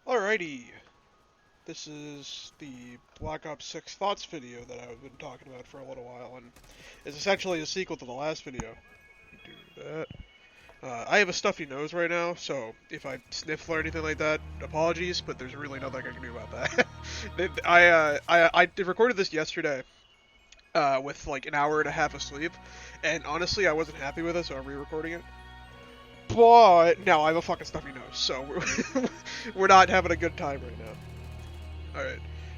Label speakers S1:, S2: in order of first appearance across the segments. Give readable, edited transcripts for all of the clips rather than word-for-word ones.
S1: Alrighty, this is the Black Ops 6 Thoughts video that I've been talking about for a little while, and it's essentially a sequel to the last video. Do that. I have a stuffy nose right now, so if I sniffle or anything like that, apologies, but there's really nothing I can do about that. I recorded this yesterday, with like an hour and a half of sleep, and honestly I wasn't happy with it, so I'm re-recording it. But now I have a fucking stuffy nose, so we're not having a good time right now.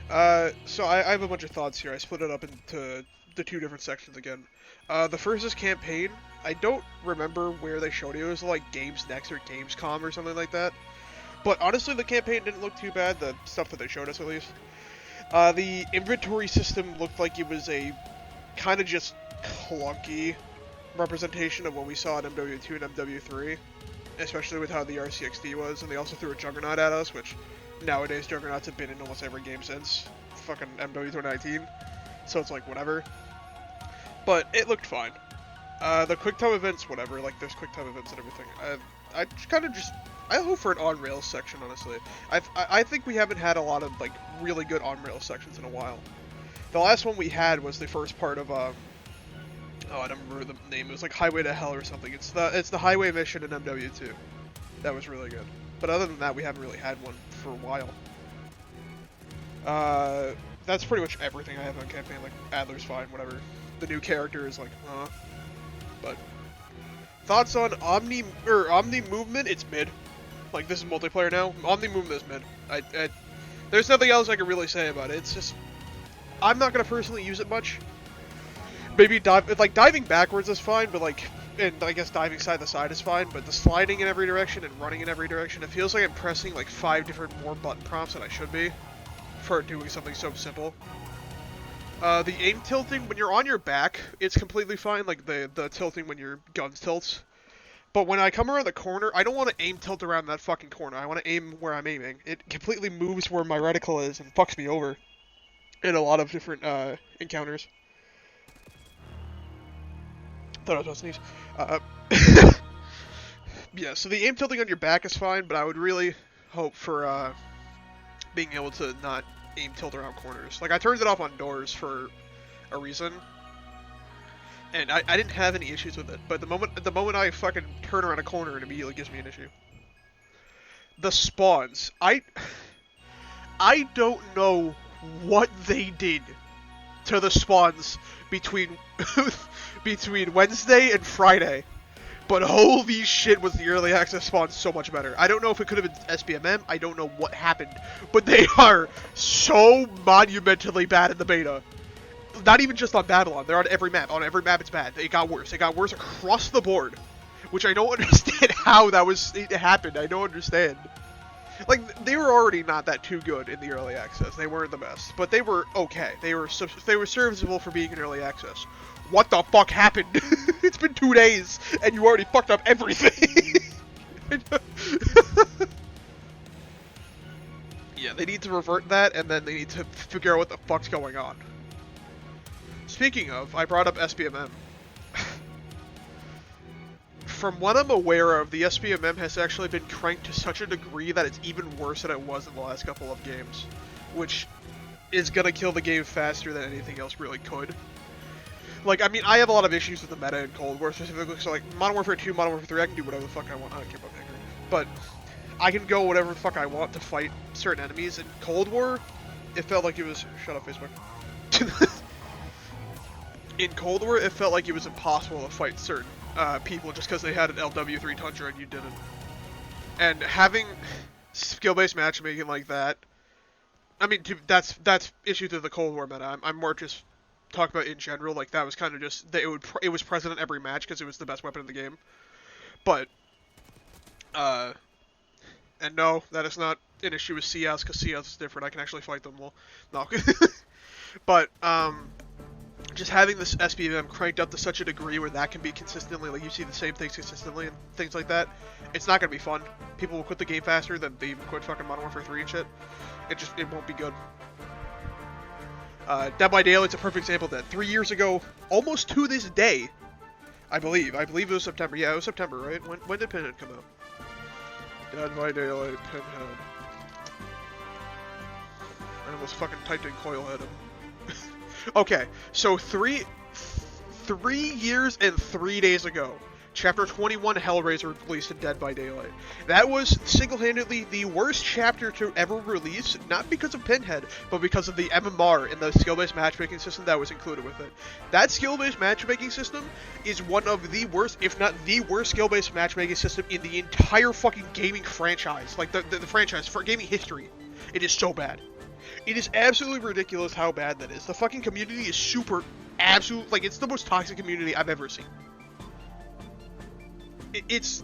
S1: Alright. So I have a bunch of thoughts here. I split it up into the two different sections again. The first is campaign. I don't remember where they showed it. It was like Games Next or Gamescom or something like that. But honestly, the campaign didn't look too bad, the stuff that they showed us at least. The inventory system looked like it was a kind of just clunky representation of what we saw in MW2 and MW3, especially with how the RCXD was, and they also threw a Juggernaut at us, which nowadays Juggernauts have been in almost every game since fucking MW2019, so it's like whatever. But it looked fine. The QuickTime events, whatever, like there's QuickTime events and everything. I kind of just, I hope for an on-rails section, honestly. I think we haven't had a lot of like really good on-rails sections in a while. The last one we had was the first part of oh, I don't remember the name. It was like Highway to Hell or something. It's the highway mission in MW2. That was really good. But other than that, we haven't really had one for a while. That's pretty much everything I have on campaign. Like Adler's fine, whatever. The new character is like, But thoughts on Omni movement? It's mid. Like this is multiplayer now. Omni movement is mid. There's nothing else I can really say about it. It's just I'm not gonna personally use it much. Maybe diving backwards is fine, but like, and I guess diving side to side is fine, but the sliding in every direction and running in every direction, it feels like I'm pressing like 5 different more button prompts than I should be for doing something so simple. The aim tilting, when you're on your back, it's completely fine, like the tilting when your gun tilts. But when I come around the corner, I don't want to aim tilt around that fucking corner. I want to aim where I'm aiming. It completely moves where my reticle is and fucks me over in a lot of different encounters. Thought I was about to sneeze. Yeah, so the aim tilting on your back is fine, but I would really hope for being able to not aim tilt around corners. Like, I turned it off on doors for a reason, and I didn't have any issues with it, but the moment I fucking turn around a corner, it immediately gives me an issue. The spawns. I don't know what they did to the spawns between Wednesday and Friday, but holy shit was the early access spawn so much better. I don't know if it could have been SBMM, I don't know what happened, but they are so monumentally bad in the beta. Not even just on Babylon, they're on every map. On every map it's bad. It got worse. It got worse across the board, which I don't understand how it happened. I don't understand. Like, they were already not that too good in the early access. They weren't the best, but they were okay. They were serviceable for being in early access. What the fuck happened? It's been 2 days, and you already fucked up everything. Yeah, they need to revert that, and then they need to figure out what the fuck's going on. Speaking of, I brought up SBMM. From what I'm aware of, the SBMM has actually been cranked to such a degree that it's even worse than it was in the last couple of games, which is gonna kill the game faster than anything else really could. Like, I mean, I have a lot of issues with the meta in Cold War specifically, so like, Modern Warfare 2, Modern Warfare 3, I can do whatever the fuck I want. I don't care about Vanguard. But I can go whatever the fuck I want to fight certain enemies. In Cold War, it felt like it was... Shut up, Facebook. In Cold War, it felt like it was impossible to fight certain people just because they had an LW3 Tundra and you didn't. And having skill-based matchmaking like that, I mean, that's issue to the Cold War meta. I'm more just talking about in general. Like, that was kind of just it was present in every match because it was the best weapon in the game. But and no, that is not an issue with CS because CS is different. I can actually fight them. Well, no, but just having this SBM cranked up to such a degree where that can be consistently, like, you see the same things consistently and things like that, it's not gonna be fun. People will quit the game faster than they even quit fucking Modern Warfare 3 and shit. It won't be good. Dead by Daylight's a perfect example of that. 3 years ago, almost to this day, I believe it was September. Yeah, it was September, right? When did Pinhead come out? Dead by Daylight, Pinhead. was fucking typed in coil head. Okay, so 3 years and 3 days ago, Chapter 21 Hellraiser released in Dead by Daylight. That was single-handedly the worst chapter to ever release, not because of Pinhead, but because of the MMR and the skill-based matchmaking system that was included with it. That skill-based matchmaking system is one of the worst, if not the worst skill-based matchmaking system in the entire fucking gaming franchise. Like, the franchise, for gaming history. It is so bad. It is absolutely ridiculous how bad that is. The fucking community is super, absolute, like, it's the most toxic community I've ever seen. It's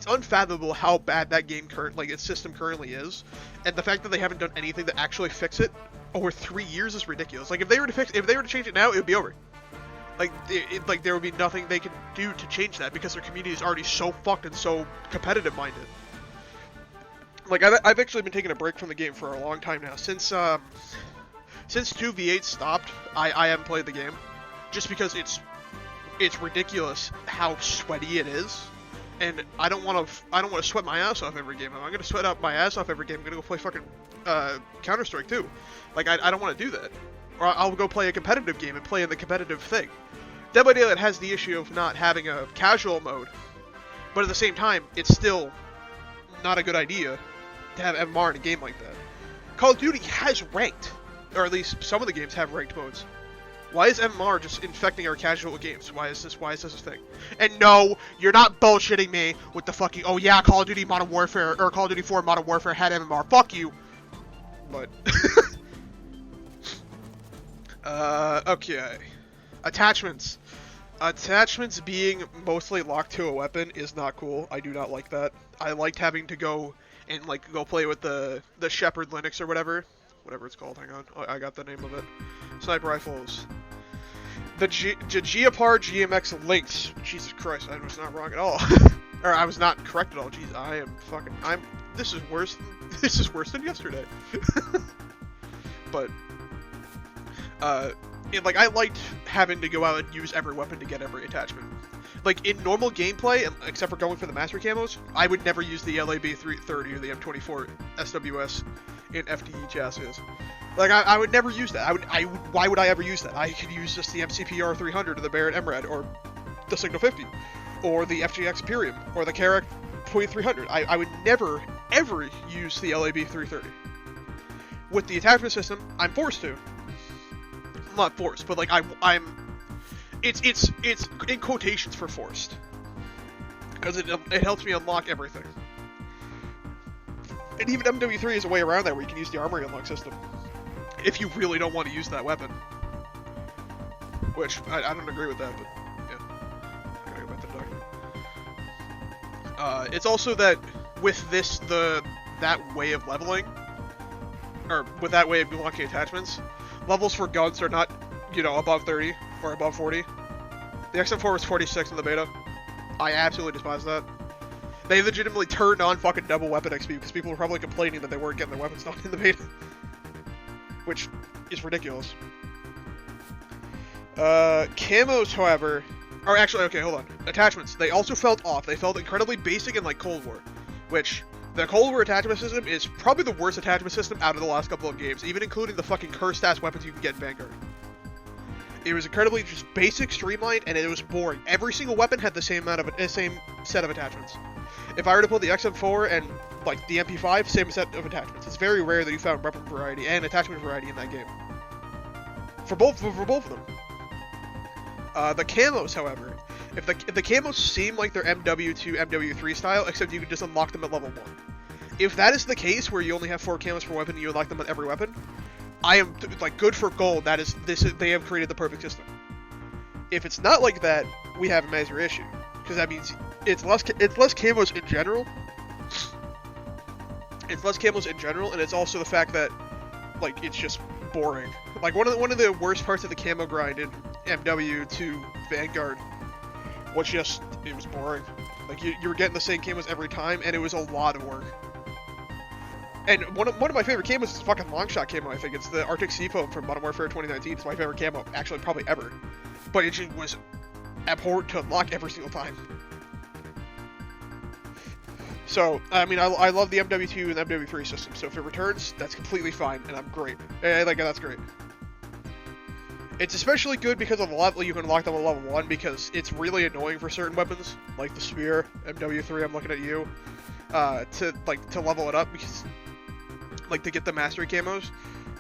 S1: unfathomable how bad that game its system currently is, and the fact that they haven't done anything to actually fix it over 3 years is ridiculous. Like, if they were to change it now, it would be over. Like, like there would be nothing they could do to change that because their community is already so fucked and so competitive minded. Like, I've actually been taking a break from the game for a long time now. Since 2v8 stopped, I haven't played the game, just because it's ridiculous how sweaty it is, and I don't want to sweat my ass off every game. If I'm gonna sweat up my ass off every game, I'm gonna go play fucking Counter-Strike too. Like, I don't want to do that, or I'll go play a competitive game and play in the competitive thing. Dead by Daylight has the issue of not having a casual mode, but at the same time, it's still not a good idea to have MMR in a game like that. Call of Duty has ranked, or at least some of the games have ranked modes. Why is MMR just infecting our casual games? Why is this a thing? And no, you're not bullshitting me with the fucking, oh yeah, Call of Duty Modern Warfare, or Call of Duty 4 Modern Warfare had MMR. Fuck you. But, okay. Attachments. Attachments being mostly locked to a weapon is not cool. I do not like that. I liked having to go and, like, go play with the Shepherd Linux or whatever it's called. Hang on, I got the name of it. Sniper rifles. The Geopar GMX Lynx. Jesus Christ, I was not wrong at all. Or I was not correct at all. Jeez, this is worse. This is worse than yesterday. But, like, I liked having to go out and use every weapon to get every attachment. Like, in normal gameplay, except for going for the master camos, I would never use the LAB 330 or the M24 SWS in FDE chassis. Like, I would never use that. Why would I ever use that? I could use just the MCPR 300 or the Barrett MRAD or the Signal 50 or the FGX Imperium or the Carrack 2300. I would never, ever use the LAB 330. With the attachment system, I'm forced to. I'm not forced, but, like, it's in quotations for forced. Because it helps me unlock everything. And even MW3 is a way around that where you can use the armory unlock system. If you really don't want to use that weapon. Which, I don't agree with that, but yeah. I gotta go back to the document. It's also that with that way of leveling, or with that way of unlocking attachments, levels for guns are not, above 30 or above 40. The XM4 was 46 in the beta. I absolutely despise that. They legitimately turned on fucking double weapon XP because people were probably complaining that they weren't getting their weapons done in the beta. Which is ridiculous. Camos, however, or actually, okay, hold on. Attachments, they also felt off. They felt incredibly basic in, like, Cold War, which the Cold War attachment system is probably the worst attachment system out of the last couple of games, even including the fucking cursed-ass weapons you can get in Vanguard. It was incredibly just basic, streamlined, and it was boring. Every single weapon had the same set of attachments. If I were to pull the XM4 and, like, the MP5, same set of attachments. It's very rare that you found weapon variety and attachment variety in that game. For both of them. The camos, however, if the camos seem like they're MW2, MW3 style, except you can just unlock them at level 1. If that is the case, where you only have 4 camos per weapon and you unlock them at every weapon, I am, like, good for gold. They have created the perfect system. If it's not like that, we have a major issue. Because that means it's less camos in general. It's less camos in general, and it's also the fact that, like, it's just boring. Like, one of the worst parts of the camo grind in MW2 Vanguard was just, it was boring. Like, you were getting the same camos every time, and it was a lot of work. And one of my favorite camos is fucking Longshot camo, I think. It's the Arctic Sea Foam from Modern Warfare 2019. It's my favorite camo, actually, probably ever. But it just was abhorrent to unlock every single time. So, I mean, I love the MW2 and MW3 system, so if it returns, that's completely fine, and I'm great. Like, that's great. It's especially good because of the level you can lock them at level 1, because it's really annoying for certain weapons, like the spear, MW3, I'm looking at you, to level it up, because, like, to get the mastery camos,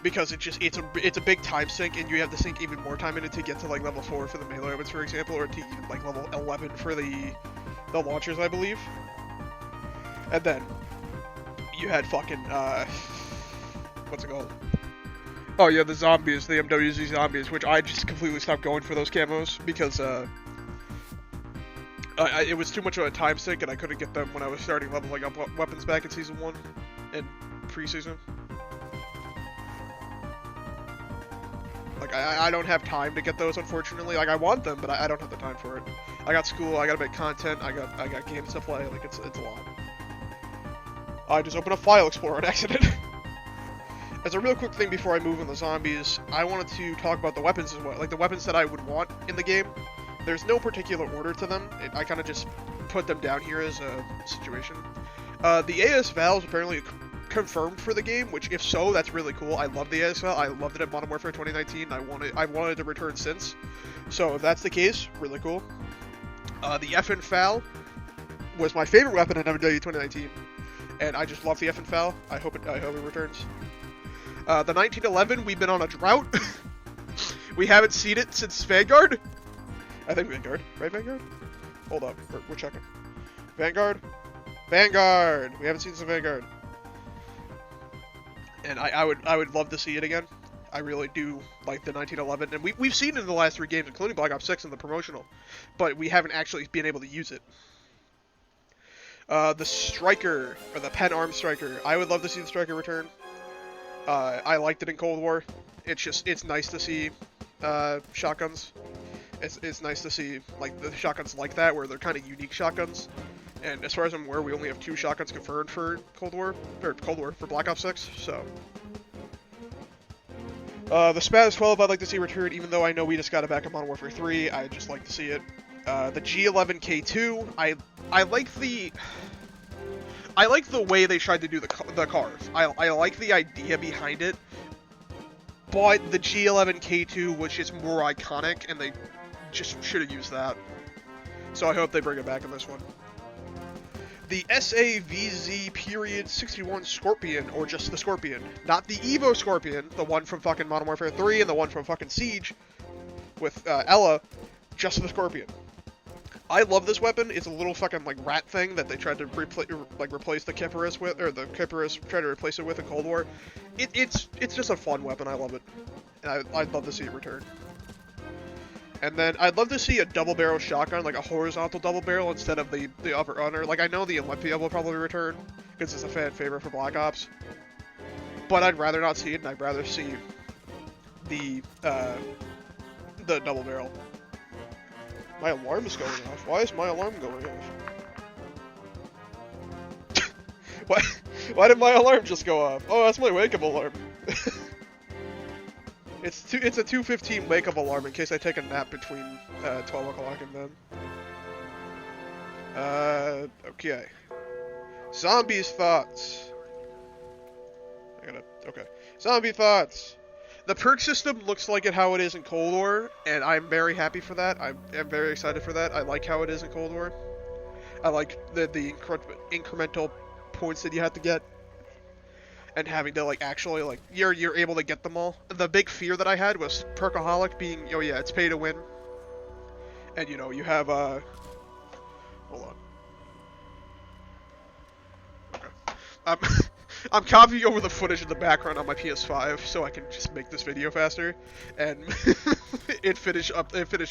S1: because it's a big time sink, and you have to sink even more time in it to get to, like, level 4 for the melee weapons, for example, or to even, like, level 11 for the launchers, I believe. And then, you had fucking, what's it called? Oh yeah, the zombies, the MWZ zombies, which I just completely stopped going for those camos, because, it was too much of a time sink, and I couldn't get them when I was starting leveling up weapons back in Season 1, and pre-season. Like, I don't have time to get those, unfortunately. Like, I want them, but I don't have the time for it. I got school, I gotta make content, I got games to play, like, it's a lot. I just opened a File Explorer on accident. As a real quick thing before I move on the zombies, I wanted to talk about the weapons as well. Like, the weapons that I would want in the game. There's no particular order to them. I kind of just put them down here as a situation. The AS Val is apparently confirmed for the game, which, if so, that's really cool. I love the AS Val. I loved it at Modern Warfare 2019. I wanted to return since. So, if that's the case, really cool. The FN Fal was my favorite weapon in MW 2019. And I just love the FN Fal. I hope it returns. The 1911, we've been on a drought. We haven't seen it since Vanguard. I think Vanguard, right? Vanguard? Hold up, we're checking. Vanguard? Vanguard! We haven't seen some Vanguard. And I would love to see it again. I really do like the 1911, and we've seen it in the last 3 games, including Black Ops 6 and the promotional, but we haven't actually been able to use it. The Striker, or the Pen Arm Striker. I would love to see the Striker return. I liked it in Cold War. It's nice to see shotguns. It's nice to see like the shotguns like that, where they're kind of unique shotguns. And as far as I'm aware, we only have 2 shotguns confirmed for Cold War for Black Ops 6. So the Spaz 12 I'd like to see return, even though I know we just got it back in Modern Warfare 3. I'd just like to see it. The G11K2, I like the way they tried to do the carve. I like the idea behind it, but the G11K2 was just more iconic, and they just should have used that. So I hope they bring it back in this one. The SAVZ period 61 Scorpion, or just the Scorpion. Not the Evo Scorpion, the one from fucking Modern Warfare 3 and the one from fucking Siege with Ella, just the Scorpion. I love this weapon. It's a little fucking like rat thing that they tried to replace the Kiparis with, or the Kiparis tried to replace it with in Cold War. It's just a fun weapon. I love it, and I'd love to see it return. And then I'd love to see a double barrel shotgun, like a horizontal double barrel instead of the upper under. Like, I know the Olympia will probably return because it's a fan favorite for Black Ops, but I'd rather not see it, and I'd rather see the double barrel. My alarm is going off. Why is my alarm going off? Why did my alarm just go off? Oh, that's my wake-up alarm. It's a 2:15 wake-up alarm in case I take a nap between 12 o'clock and then. Okay. Zombies thoughts. Okay. Zombie thoughts. The perk system looks like it how it is in Cold War, and I'm very happy for that. I'm very excited for that. I like how it is in Cold War. I like the incremental points that you have to get, and having to like actually like you're able to get them all. The big fear that I had was Perkaholic being, oh yeah, it's pay to win, and you know you have hold on. Okay. I'm copying over the footage in the background on my PS5 so I can just make this video faster, and it finished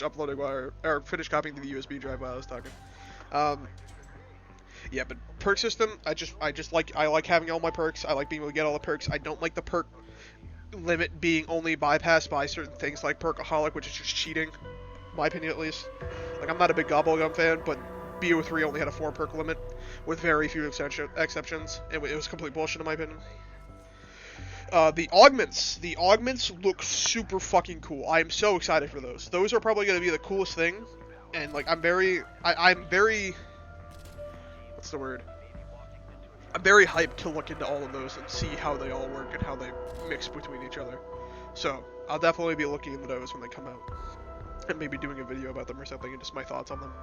S1: uploading or finished copying to the USB drive while I was talking. Yeah, but perk system, I like having all my perks. I like being able to get all the perks. I don't like the perk limit being only bypassed by certain things like Perkaholic, which is just cheating, in my opinion at least. Like, I'm not a big Gobblegum fan, but BO3 only had a 4 perk limit, with very few exceptions. It was complete bullshit in my opinion. The augments look super fucking cool. I am so excited for those. Those are probably going to be the coolest thing, and like I'm very, what's the word? I'm very hyped to look into all of those and see how they all work and how they mix between each other. So I'll definitely be looking into those when they come out, and maybe doing a video about them or something, and just my thoughts on them.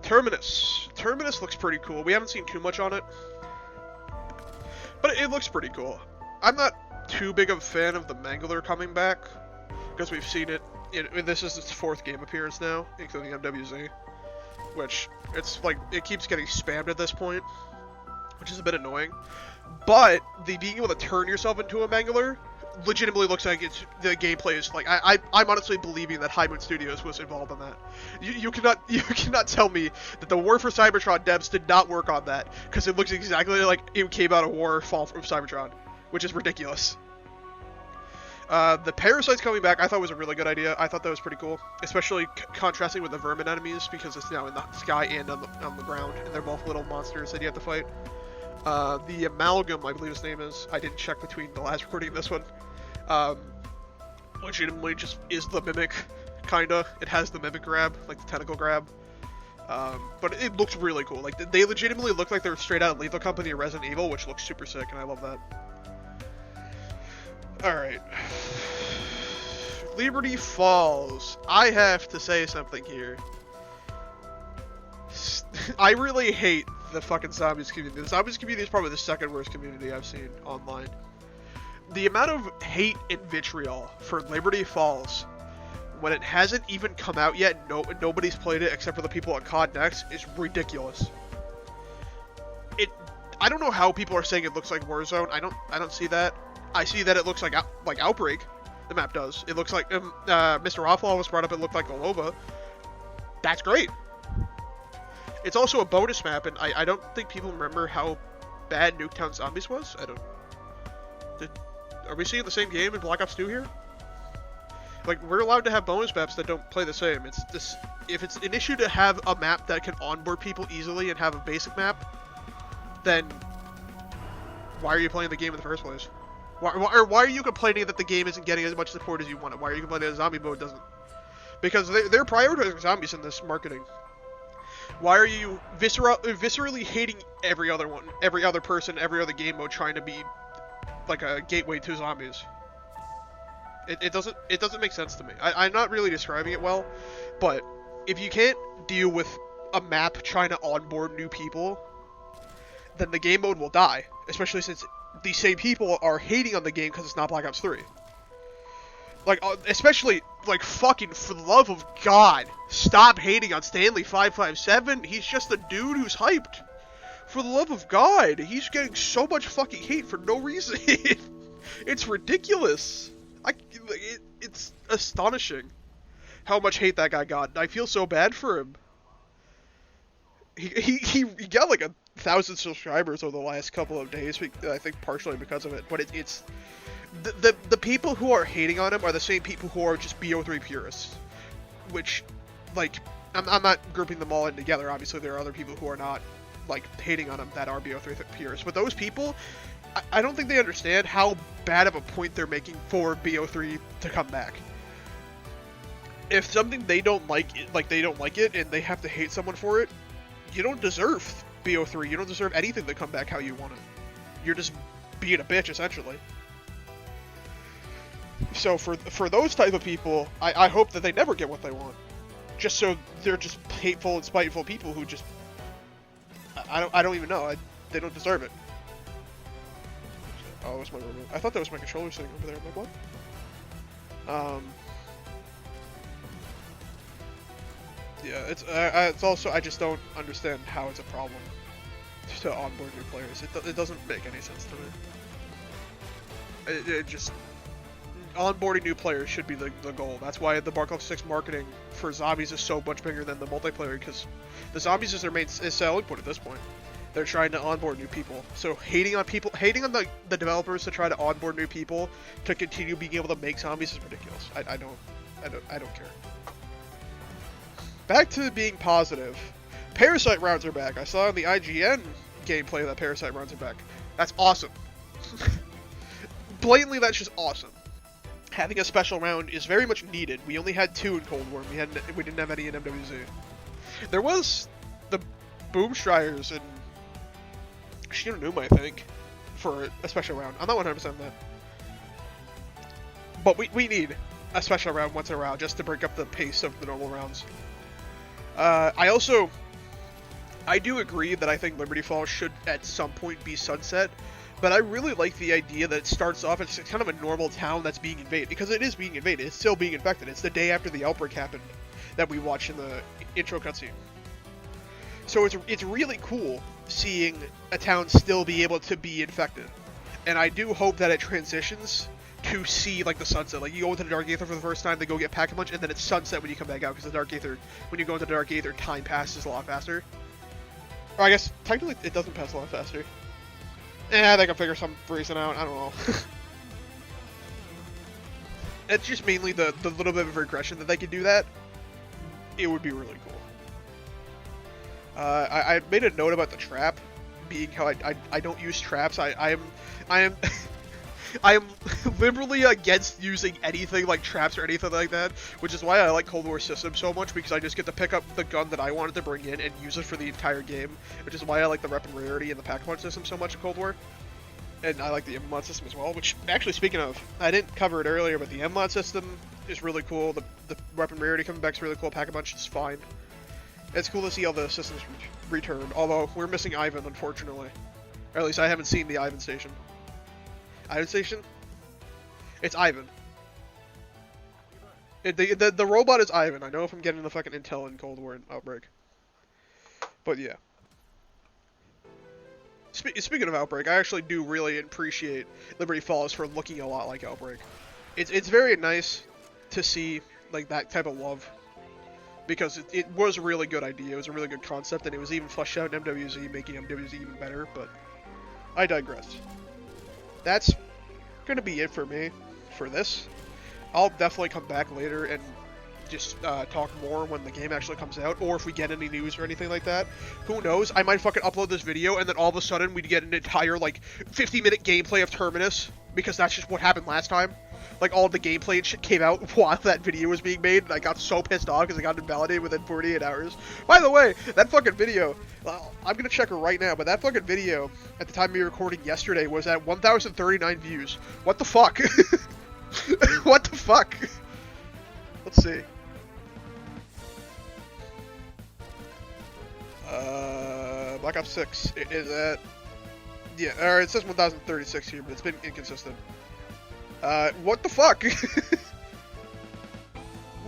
S1: Terminus. Terminus looks pretty cool. We haven't seen too much on it, but it looks pretty cool. I'm not too big of a fan of the Mangler coming back, because we've seen it. This is its 4th game appearance now, including MWZ, which it's like it keeps getting spammed at this point, which is a bit annoying. But the being able to turn yourself into a Mangler legitimately looks like the gameplay is like I'm honestly believing that High Moon Studios was involved in that. You cannot tell me that the War for Cybertron devs did not work on that, because it looks exactly like it came out of War Fall from Cybertron, which is ridiculous. The parasites coming back, I thought was a really good idea. I thought that was pretty cool, especially contrasting with the vermin enemies, because it's now in the sky and on the ground, and they're both little monsters that you have to fight. The amalgam, I believe his name is. I didn't check between the last recording and this one. Legitimately just is the mimic, kinda. It has the mimic grab, like the tentacle grab. But it looks really cool. Like, they legitimately look like they're straight out of Lethal Company or Resident Evil, which looks super sick, and I love that. Alright. Liberty Falls. I have to say something here. I really hate the fucking zombies community. The zombies community is probably the 2nd worst community I've seen online. The amount of hate and vitriol for Liberty Falls when it hasn't even come out yet, nobody's played it except for the people at COD Next, is ridiculous. I don't know how people are saying it looks like Warzone. I don't see that. I see that it looks like Outbreak. The map does. It looks like Mr. Offlaw was brought up. It looked like Golova. That's great. It's also a bonus map, and I don't think people remember how bad Nuketown Zombies was. Are we seeing the same game in Black Ops 2 here? Like, we're allowed to have bonus maps that don't play the same. If it's an issue to have a map that can onboard people easily and have a basic map, then why are you playing the game in the first place? Why are you complaining that the game isn't getting as much support as you want it? Why are you complaining that zombie mode doesn't? Because they're prioritizing zombies in this marketing. Why are you viscerally hating every other person, every other game mode trying to be like a gateway to zombies? It doesn't make sense to me. I'm not really describing it well, but if you can't deal with a map trying to onboard new people, then the game mode will die. Especially since these same people are hating on the game because it's not Black Ops 3. Like, especially, like, fucking, for the love of God, stop hating on Stanley557. He's just a dude who's hyped. For the love of God, he's getting so much fucking hate for no reason. It's ridiculous. It's astonishing how much hate that guy got. And I feel so bad for him. He got like 1,000 subscribers over the last couple of days, I think partially because of it. But it's the people who are hating on him are the same people who are just BO3 purists. Which, like, I'm not grouping them all in together. Obviously, there are other people who are not, like, hating on him that are BO3 purists. But those people, I don't think they understand how bad of a point they're making for BO3 to come back. If something they don't like it, and they have to hate someone for it, you don't deserve BO3. You don't deserve anything to come back how you want it. You're just being a bitch, essentially. So for those type of people, I hope that they never get what they want. Just so they're just hateful and spiteful people who just... I don't even know. They don't deserve it. Oh, it was my remote. I thought that was my controller sitting over there. I'm like, what? Yeah, it's also, I just don't understand how it's a problem to onboard new players. It doesn't make any sense to me. It just, onboarding new players should be the goal. That's why the Black Ops 6 marketing for zombies is so much bigger than the multiplayer, because the zombies is their main selling point at this point. They're trying to onboard new people. So hating on the developers to try to onboard new people to continue being able to make zombies is ridiculous. I don't care. Back to being positive. Parasite rounds are back. I saw in the IGN gameplay that Parasite rounds are back. That's awesome. Blatantly, that's just awesome. Having a special round is very much needed. We only had 2 in Cold War. We didn't have any in MWZ. There was Boomstriers and Shinonuma, I think, for a special round. I'm not 100% on that. But we need a special round once in a while just to break up the pace of the normal rounds. I do agree that I think Liberty Falls should at some point be sunset, but I really like the idea that it starts off as kind of a normal town that's being invaded, because it is being invaded. It's still being infected. It's the day after the outbreak happened that we watched in the intro cutscene. So it's really cool seeing a town still be able to be infected, and I do hope that it transitions to see like the sunset. Like you go into the Dark Aether for the first time, then go get Pack-a-Punch, and then it's sunset when you come back out, because the Dark Aether, when you go into the Dark Aether, time passes a lot faster. Or I guess technically it doesn't pass a lot faster. I think I'll figure some reason out. I don't know. It's just mainly the little bit of regression that they could do that. It would be really cool. I made a note about the trap being how I don't use traps. I am I am liberally against using anything like traps or anything like that, which is why I like Cold War system so much, because I just get to pick up the gun that I wanted to bring in and use it for the entire game, which is why I like the weapon rarity and the Pack-a-Punch system so much in Cold War. And I like the M-Mod system as well, which, actually, speaking of, I didn't cover it earlier, but the M-Mod system is really cool. The weapon rarity coming back is really cool. Pack-a-Punch is fine. It's cool to see all the systems returned, although we're missing Ivan, unfortunately. Or at least I haven't seen the Ivan station. Ivan station? It's Ivan. The robot is Ivan. I know if I'm getting the fucking intel in Cold War and Outbreak. But yeah. Speaking of Outbreak, I actually do really appreciate Liberty Falls for looking a lot like Outbreak. It's very nice to see like that type of love, because it was a really good idea. It was a really good concept, and it was even fleshed out in MWZ, making MWZ even better. But I digress. That's gonna be it for me for this. I'll definitely come back later and just talk more when the game actually comes out, or if we get any news or anything like that. Who knows? I might fucking upload this video and then all of a sudden we get an entire like 50-minute gameplay of Terminus, because that's just what happened last time. Like all of the gameplay and shit came out while that video was being made, and I got so pissed off because I got invalidated within 48 hours. By the way, that fucking video, well, I'm gonna check it right now, but that fucking video at the time of me recording yesterday was at 1,039 views. What the fuck? What the fuck? Let's see. Black Ops 6 is at, yeah, or it says 1,036 here, but it's been inconsistent. What the fuck?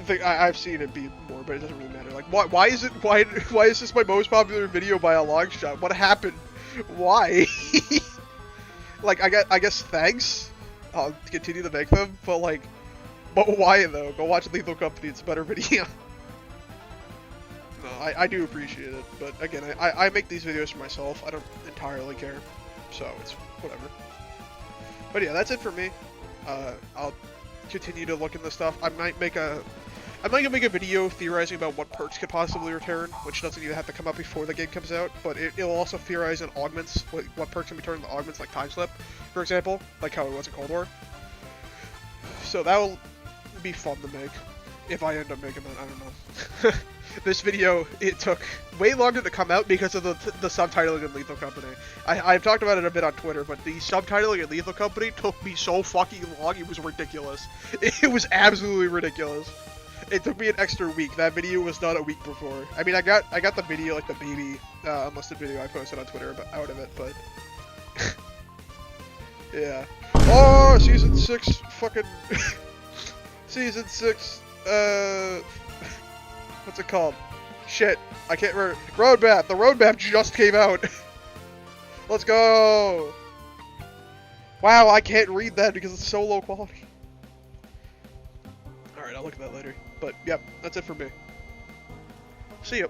S1: I've seen it be more, but it doesn't really matter. Like, why is this my most popular video by a long shot? What happened? Why? Like, I guess thanks. I'll continue to make them, but like, but why though? Go watch Lethal Company, it's a better video. No, I do appreciate it, but again, I make these videos for myself. I don't entirely care, so it's whatever. But yeah, that's it for me. I'll continue to look into stuff. I might make a video theorizing about what perks could possibly return, which doesn't even have to come out before the game comes out, but it'll also theorize on augments, what perks can be turned into augments, like Time Slip, for example, like how it was in Cold War. So that will be fun to make, if I end up making that, I don't know. This video, it took way longer to come out because of the subtitling in Lethal Company. I've talked about it a bit on Twitter, but the subtitling in Lethal Company took me so fucking long, it was ridiculous. It was absolutely ridiculous. It took me an extra week. That video was done a week before. I mean, I got the video, like the baby unlisted video I posted on Twitter out of it, but yeah. Oh, season 6, fucking season 6. What's it called? Shit, I can't remember. Roadmap. The roadmap just came out. Let's go. Wow, I can't read that because it's so low quality. Alright, I'll look at that later. But, yep, that's it for me. See ya.